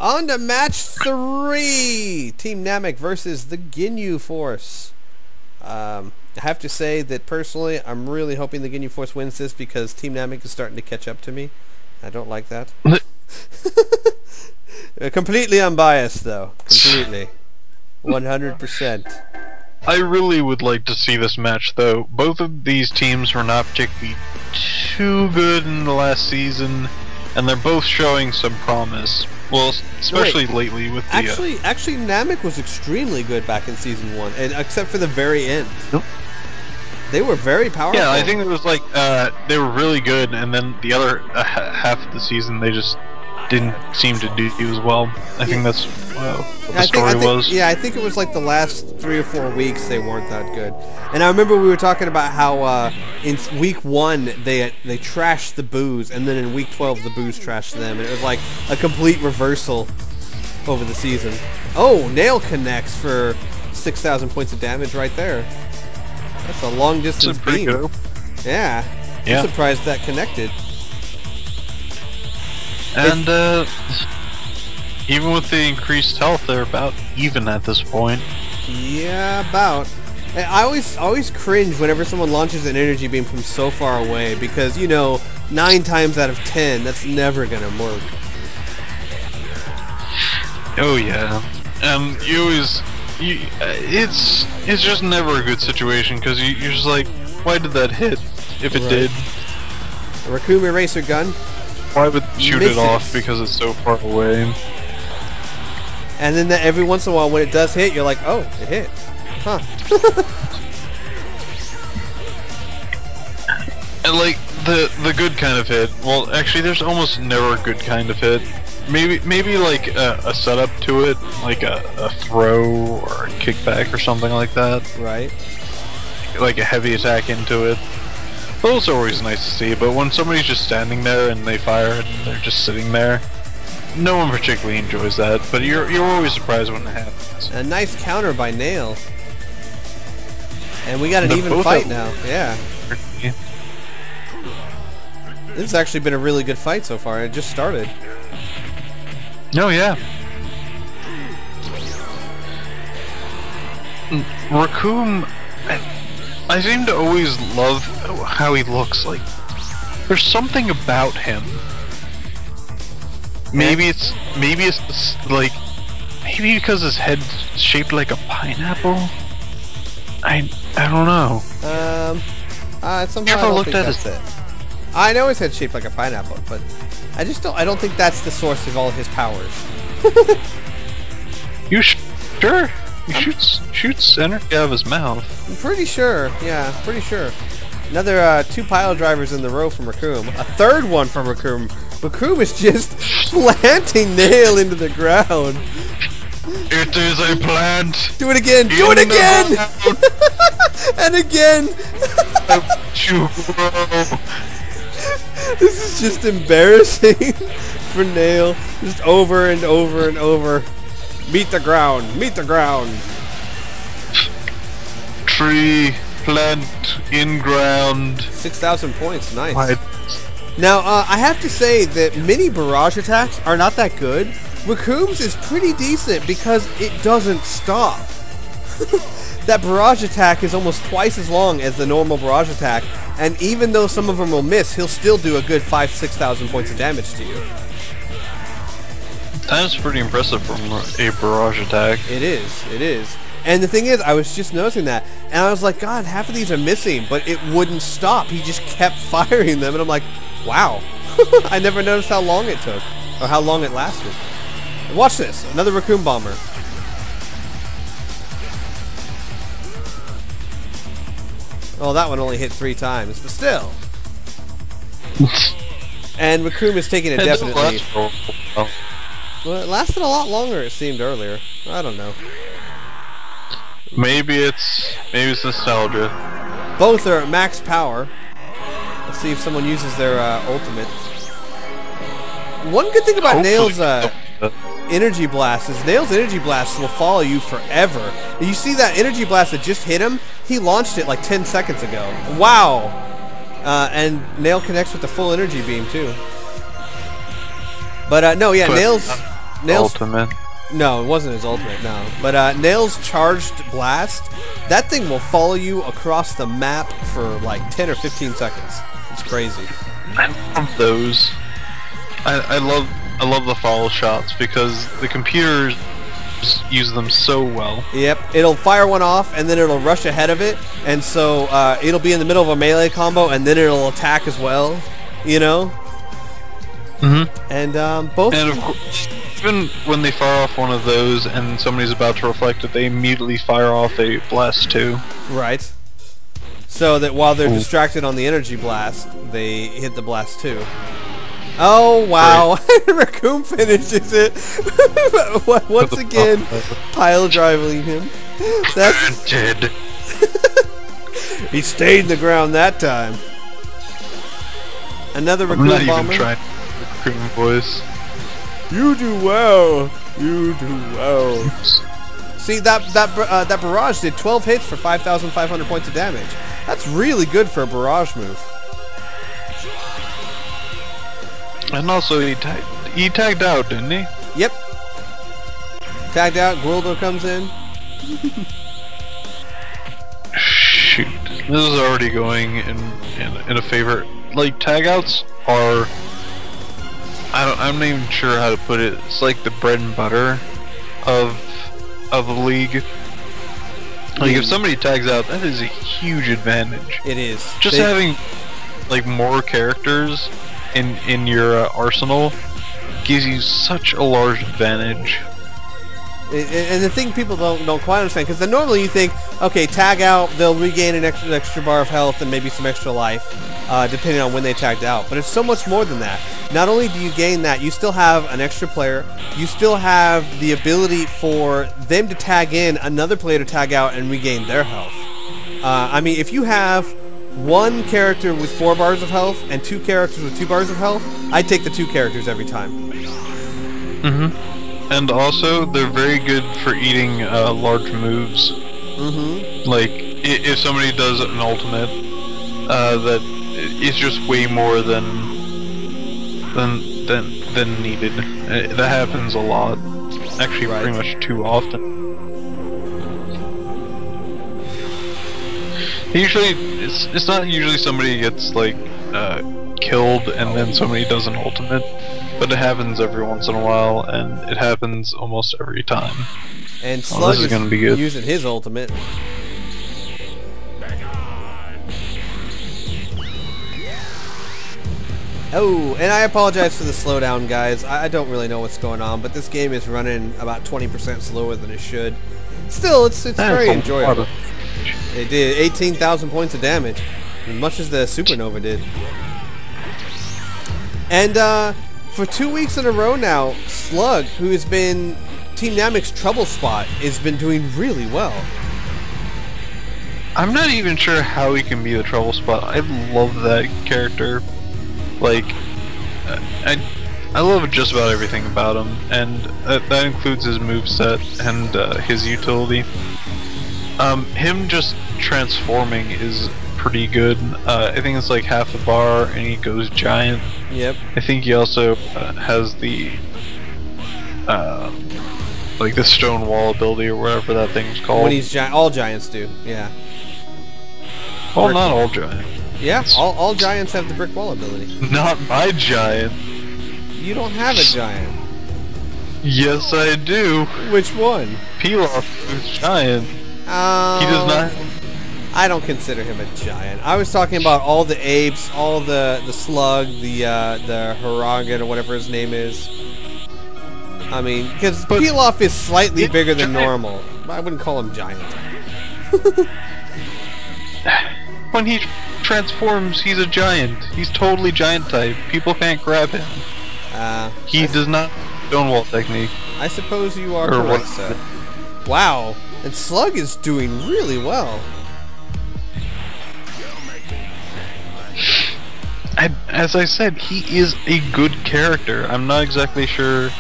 On to match 3! Team Namik versus the Ginyu Force. I have to say that personally, I'm really hoping the Ginyu Force wins this because Team Namik is starting to catch up to me. I don't like that. Completely unbiased, though. Completely. 100%. I really would like to see this match, though. Both of these teams were not particularly too good in the last season, and they're both showing some promise. Well, especially lately with the... Actually, Namik was extremely good back in Season 1, and except for the very end. Nope. They were very powerful. Yeah, I think it was like, they were really good, and then the other half of the season, they just didn't seem to do as well. I think that's what the story was. Yeah, I think it was like the last 3 or 4 weeks they weren't that good. And I remember we were talking about how in week 1 they trashed the Boos, and then in week 12 the Boos trashed them, and it was like a complete reversal over the season. Oh, Nail connects for 6,000 points of damage right there. That's a long distance beam. Good. Yeah. I'm surprised that connected. And even with the increased health, they're about even at this point. Yeah, about. I always cringe whenever someone launches an energy beam from so far away because, you know, 9 times out of 10, that's never gonna work. Oh yeah, it's just never a good situation because you're just like, why did that hit? If it did, a Recoome eraser gun. Why would shoot it off because it's so far away? And then every once in a while, when it does hit, you're like, oh, it hit, huh? And like the good kind of hit. Well, actually, there's almost never a good kind of hit. Maybe like a setup to it, like a throw or a kickback or something like that. Right. Like a heavy attack into it. Those are always nice to see, but when somebody's just standing there and they fire and they're just sitting there, no one particularly enjoys that. But you're always surprised when it happens. A nice counter by Nail. And we got an even fight now. Yeah. This has actually been a really good fight so far. It just started. Oh yeah. Recoome, I seem to always love how he looks. Like, there's something about him. Maybe it's maybe because his head's shaped like a pineapple. I don't know. Somehow I don't think that's it. I know his head's shaped like a pineapple, but I don't think that's the source of all his powers. You sure? He shoots energy out of his mouth. I'm pretty sure. Yeah, pretty sure. Another 2 pile drivers in the row from Recoome. A third one from Recoome. Recoome is just planting Nail into the ground. It is a plant. Do it again. Do it again. And again. This is just embarrassing for Nail. Just over and over and over. Meet the ground. Meet the ground. Tree, plant, in ground. 6,000 points. Nice. Now, I have to say that mini barrage attacks are not that good. Recoome's is pretty decent because it doesn't stop. That barrage attack is almost twice as long as the normal barrage attack, and even though some of them will miss, he'll still do a good 5,000–6,000 points of damage to you. That's pretty impressive from a barrage attack. It is, it is. And the thing is, I was just noticing that, and I was like, God, half of these are missing, but it wouldn't stop. He just kept firing them, and I'm like, wow. I never noticed how long it took, or how long it lasted. Watch this, another Recoome bomber. Oh, that one only hit 3 times, but still. And Recoome is taking a definite lead. Well, it lasted a lot longer, it seemed, earlier. I don't know. Maybe it's nostalgia. Both are at max power. Let's see if someone uses their ultimate. One good thing about Nail's energy blast is Nail's energy blast will follow you forever. You see that energy blast that just hit him? He launched it like 10 seconds ago. Wow! And Nail connects with the full energy beam too. But no, yeah, Nail's Nail's ultimate. No, it wasn't his ultimate, no. But Nail's charged blast, that thing will follow you across the map for like 10 or 15 seconds. It's crazy. I love those. I love the follow shots because the computers use them so well. Yep, it'll fire one off and then it'll rush ahead of it, and so it'll be in the middle of a melee combo and then it'll attack as well, you know? Mm-hmm. And both... And of course, even when they fire off one of those and somebody's about to reflect it, they immediately fire off a blast too. Right. So that while they're distracted on the energy blast, they hit the blast too. Oh wow! Recoome finishes it once again, pile driving him. That's dead. He stayed in the ground that time. Another Recoome I'm not bomber. even trying Recoome voice. You do well. You do well. See that barrage did 12 hits for 5,500 points of damage. That's really good for a barrage move. And also he tagged out, didn't he? Yep. Tagged out. Gwildo comes in. Shoot, this is already going in a favor. Like tagouts are. I'm not even sure how to put it. It's like the bread and butter of the league. Like if somebody tags out, that is a huge advantage. It is. Just having like more characters in your arsenal gives you such a large advantage. And the thing people don't quite understand, because then normally you think, okay, tag out, they'll regain an extra bar of health and maybe some extra life, depending on when they tagged out. But it's so much more than that. Not only do you gain that, you still have an extra player. You still have the ability for them to tag in another player to tag out and regain their health. I mean, if you have one character with 4 bars of health and 2 characters with 2 bars of health, I'd take the 2 characters every time. Mm-hmm. And also, they're very good for eating large moves. Mm-hmm. Like, if somebody does an ultimate, that is just way more than needed. That happens a lot. Actually, pretty much too often. Usually, it's not usually somebody gets like killed and then somebody does an ultimate. But it happens every once in a while, and it happens almost every time. And Slug is gonna be good. Using his ultimate. Oh, and I apologize for the slowdown, guys. I don't really know what's going on, but this game is running about 20% slower than it should. Still, it's very enjoyable. It did 18,000 points of damage, as much as the Supernova did. And for 2 weeks in a row now, Slug, who has been Team Namik's trouble spot, has been doing really well. I'm not even sure how he can be the trouble spot. I love that character. Like, I love just about everything about him, and that includes his moveset and his utility. Him just transforming is pretty good. I think it's like half a bar, and he goes giant. Yep. I think he also has the like the stone wall ability or whatever that thing's called. When he's giant, all giants do. Yeah. Well, not all giants. Yeah, all giants have the brick wall ability. Not my giant. You don't have a giant. Yes, I do. Which one? Pilaf is giant. He does not. I don't consider him a giant. I was talking about all the apes, all the slug, the Haragan or whatever his name is. I mean, because Pilaf is slightly bigger than normal. I wouldn't call him giant. When he transforms, he's a giant. He's totally giant type. People can't grab him. He does not Stonewall technique. I suppose you are correct, sir. Wow, and Slug is doing really well. As I said, he is a good character. I'm not exactly sure.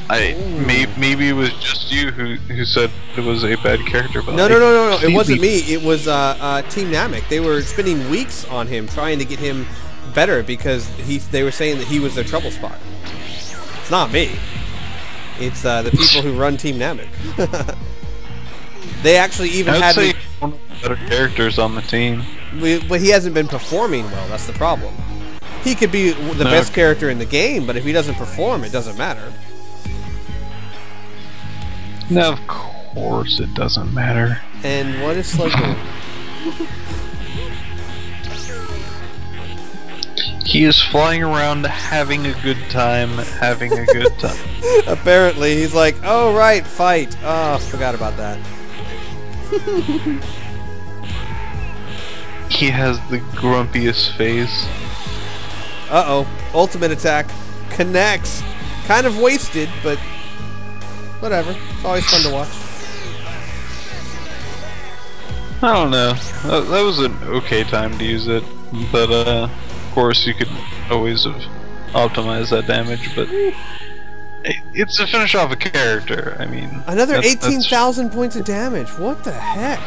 Maybe it was just you who said it was a bad character. But no. It wasn't me. It was Team Namik. They were spending weeks on him trying to get him better because they were saying that he was their trouble spot. it's not me. It's the people who run Team Namik. They actually even had say one of the better characters on the team. But he hasn't been performing well. That's the problem. He could be the best character in the game, but if he doesn't perform, it doesn't matter. No, of course it doesn't matter. And what is Slug doing? He is flying around having a good time, Apparently, he's like, oh right, fight. Oh, forgot about that. He has the grumpiest face. Uh-oh. Ultimate attack. Connects. Kind of wasted, but whatever. It's always fun to watch. I don't know. That was an okay time to use it. But, of course, you could always have optimized that damage, but it's to finish off a character. I mean... Another 18,000 points of damage. What the heck?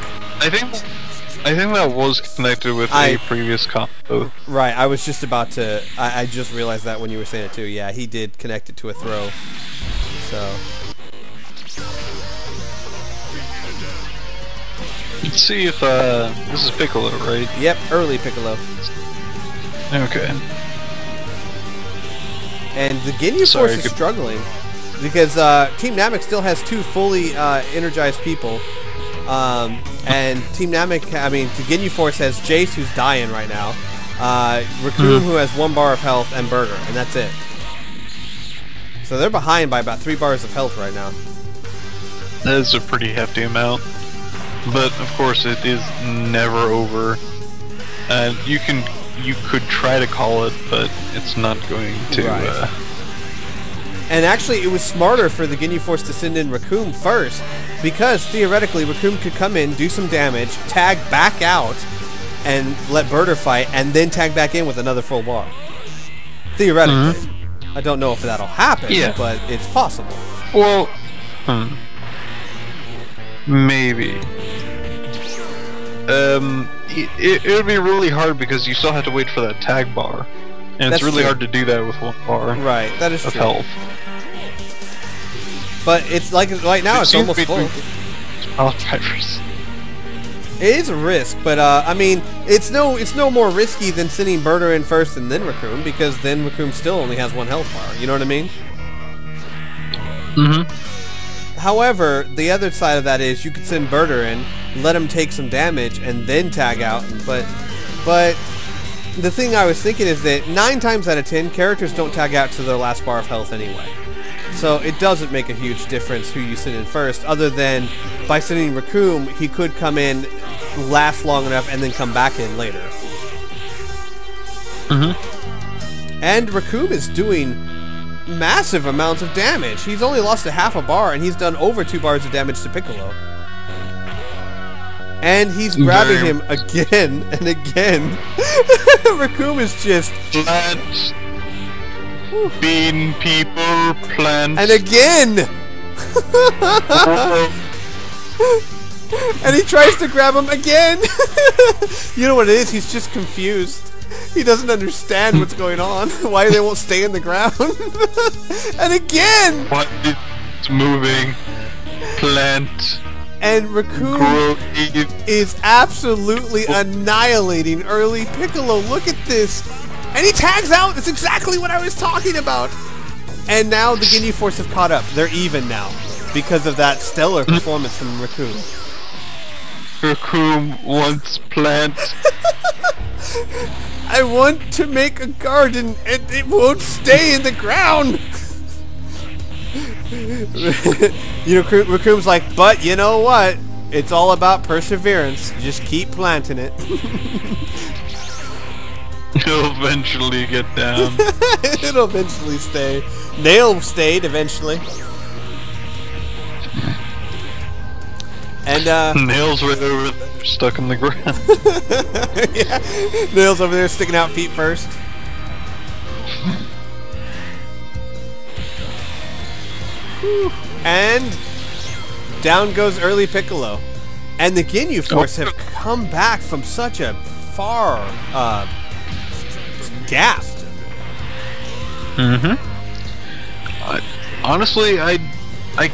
I think that was connected with a previous combo. Right, I was just about to... I just realized that when you were saying it too. Yeah, he did connect it to a throw. So... Let's see if, this is Piccolo, right? Yep, early Piccolo. Okay. And the Ginyu Force is struggling. Because Team Namik still has 2 fully energized people. And Team Namik, I mean, the Ginyu Force has Jace, who's dying right now. Recoome, who has 1 bar of health, and Burger, and that's it. So they're behind by about 3 bars of health right now. That is a pretty hefty amount. But, of course, it is never over. And you could try to call it, but it's not going to, Right. And actually, it was smarter for the Ginyu Force to send in Recoome first, because theoretically, Recoome could come in, do some damage, tag back out, and let Birder fight, and then tag back in with another full bar. Theoretically. I don't know if that'll happen, but it's possible. Well, maybe. It would be really hard because you still have to wait for that tag bar. And it's really hard to do that with 1 bar. Right, that is of true. Health. But it's like right now it's almost full. Drivers. It is a risk, but I mean, it's no more risky than sending Birder in first and then Recoome, because then Recoome still only has 1 health bar. You know what I mean? However, the other side of that is you could send Birder in, let him take some damage, and then tag out. But the thing I was thinking is that 9 times out of 10, characters don't tag out to their last bar of health anyway. So it doesn't make a huge difference who you send in first, other than by sending Recoome, he could come in, last long enough, and then come back in later. And Recoome is doing massive amounts of damage. He's only lost a half a bar, and he's done over 2 bars of damage to Piccolo. And he's grabbing him again and again. Recoome is just... Plants. Bean people, plants. And again! And he tries to grab him again! You know what it is? He's just confused. He doesn't understand what's going on. Why they won't stay in the ground. And again! What is moving? Plant. And Recoome is absolutely annihilating early Piccolo. Look at this. And he tags out. That's exactly what I was talking about. And now the Ginyu Force have caught up. They're even now because of that stellar performance from Recoome. Recoome wants plant. I want to make a garden and it won't stay in the ground. You know, Recoome's like, but you know what? It's all about perseverance. Just keep planting it. He'll eventually get down. It'll eventually stay. Nail stayed eventually. And Nail's right over there, stuck in the ground. Yeah, Nail's over there sticking out feet first. And down goes early Piccolo. And the Ginyu Force have come back from such a far gap. Honestly, I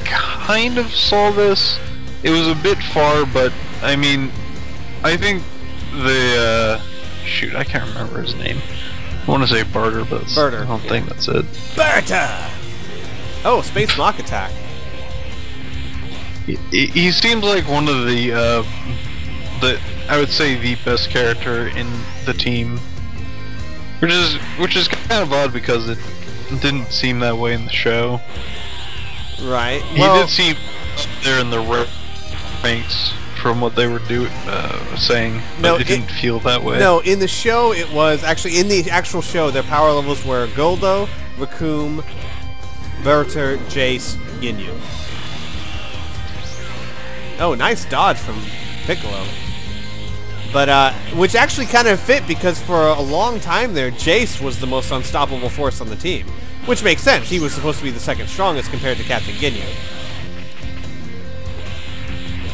kind of saw this. It was a bit far, but I mean, I think the shoot, I can't remember his name. I want to say Barter, but I don't think that's it. Barter! Oh, Space Mock Attack. He seems like one of the I would say the best character in the team, which is kind of odd because it didn't seem that way in the show. Right. He did seem up there in the ranks from what they were saying, but no, it didn't feel that way. No, in the show it was actually in the actual show. Their power levels were Goldo, Recoome, Berter, Jace, Ginyu. Oh, nice dodge from Piccolo. But, which actually kind of fit because for a long time there, Jace was the most unstoppable force on the team. Which makes sense. He was supposed to be the second strongest compared to Captain Ginyu.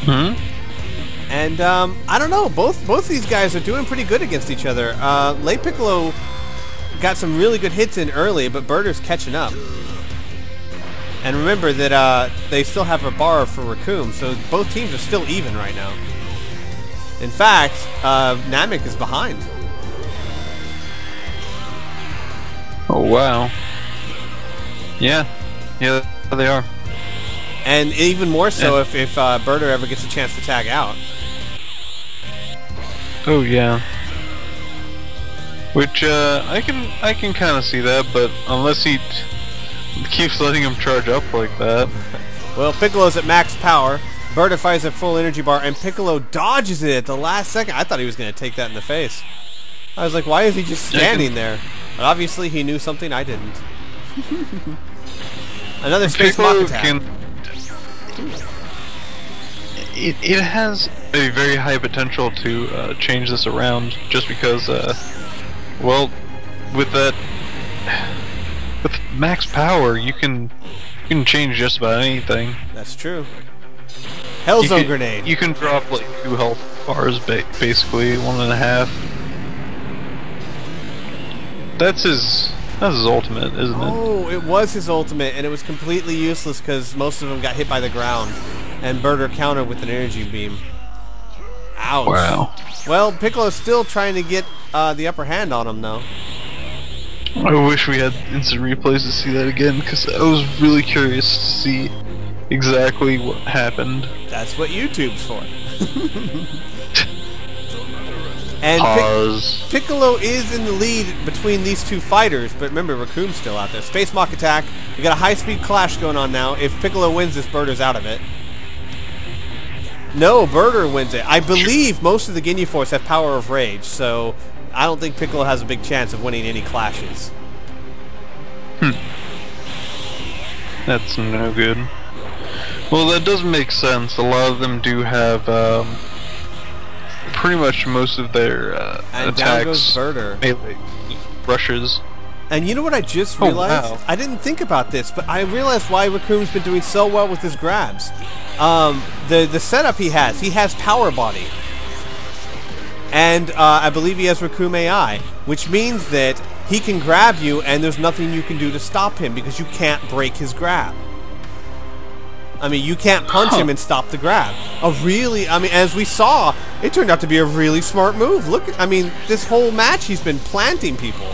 Hmm? And, I don't know. Both these guys are doing pretty good against each other. Late Piccolo got some really good hits in early, but Berter's catching up. And remember that they still have a bar for Recoome, so both teams are still even right now. In fact, Namik is behind. Oh wow. Yeah, they are. And even more so if Berter ever gets a chance to tag out. Oh yeah. Which I can kind of see that, but unless he keeps letting him charge up like that. Well, Piccolo's at max power. Berter fires a full energy bar, and Piccolo dodges it at the last second. I thought he was going to take that in the face. I was like, why is he just standing there? But obviously he knew something I didn't. Another Space Mock Attack. It has a very high potential to change this around, just because, well, with max power, you can change just about anything. That's true. Hellzone Grenade. You can drop like 2 health bars, basically 1.5. That's his ultimate, isn't it? Oh, it was his ultimate, and it was completely useless because most of them got hit by the ground, and Berter countered with an energy beam. Ouch. Wow. Well, Piccolo's still trying to get the upper hand on him, though. I wish we had instant replays to see that again, because I was really curious to see exactly what happened. That's what YouTube's for. And Piccolo is in the lead between these two fighters, but remember, Recoome's still out there. Space Mock Attack. We got a high-speed clash going on now. If Piccolo wins this, Berter's out of it. No, Berter wins it. I believe most of the Ginyu Force have Power of Rage, so I don't think Piccolo has a big chance of winning any clashes. That's no good. Well, that does make sense. A lot of them do have pretty much most of their and attacks. Down goes Berter. Melee rushes. And you know what I just realized? Oh, wow. I didn't think about this, but I realized why Recoome's been doing so well with his grabs. The setup he has Power Body. And I believe he has Recoome AI, which means that he can grab you and there's nothing you can do to stop him because you can't break his grab. I mean, you can't punch him and stop the grab. As we saw, it turned out to be a really smart move. Look, I mean, this whole match he's been planting people.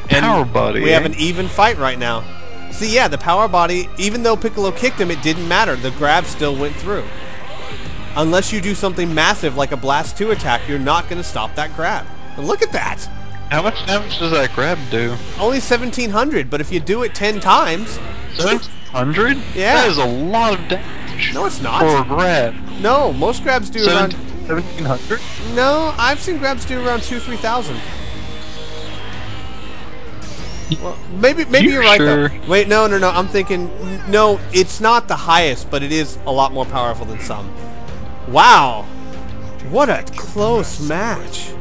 Power Body. We have an even fight right now. See, yeah, the Power Body, even though Piccolo kicked him, it didn't matter. The grab still went through. Unless you do something massive like a Blast 2 attack, you're not going to stop that grab. And look at that. How much damage does that grab do? Only 1,700, but if you do it 10 times... 700? Yeah. That is a lot of damage. No, it's not. For a grab. No, most grabs do around... 1,700? No, I've seen grabs do around 2,000-3,000. Well, maybe you're right, sure? though. Wait, no, I'm thinking... No, it's not the highest, but it is a lot more powerful than some. Wow. What a close match.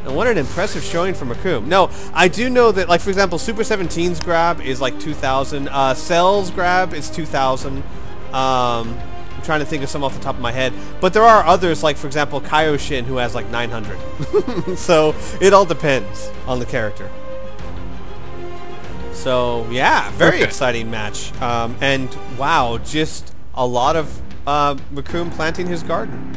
And what an impressive showing from Recoome. No, I do know that, like, for example, Super 17's grab is like 2,000. Cell's grab is 2,000. I'm trying to think of some off the top of my head. But there are others, like, for example, Kaioshin, who has like 900. So, it all depends on the character. So yeah, very exciting match. And wow, just a lot of Recoome planting his garden.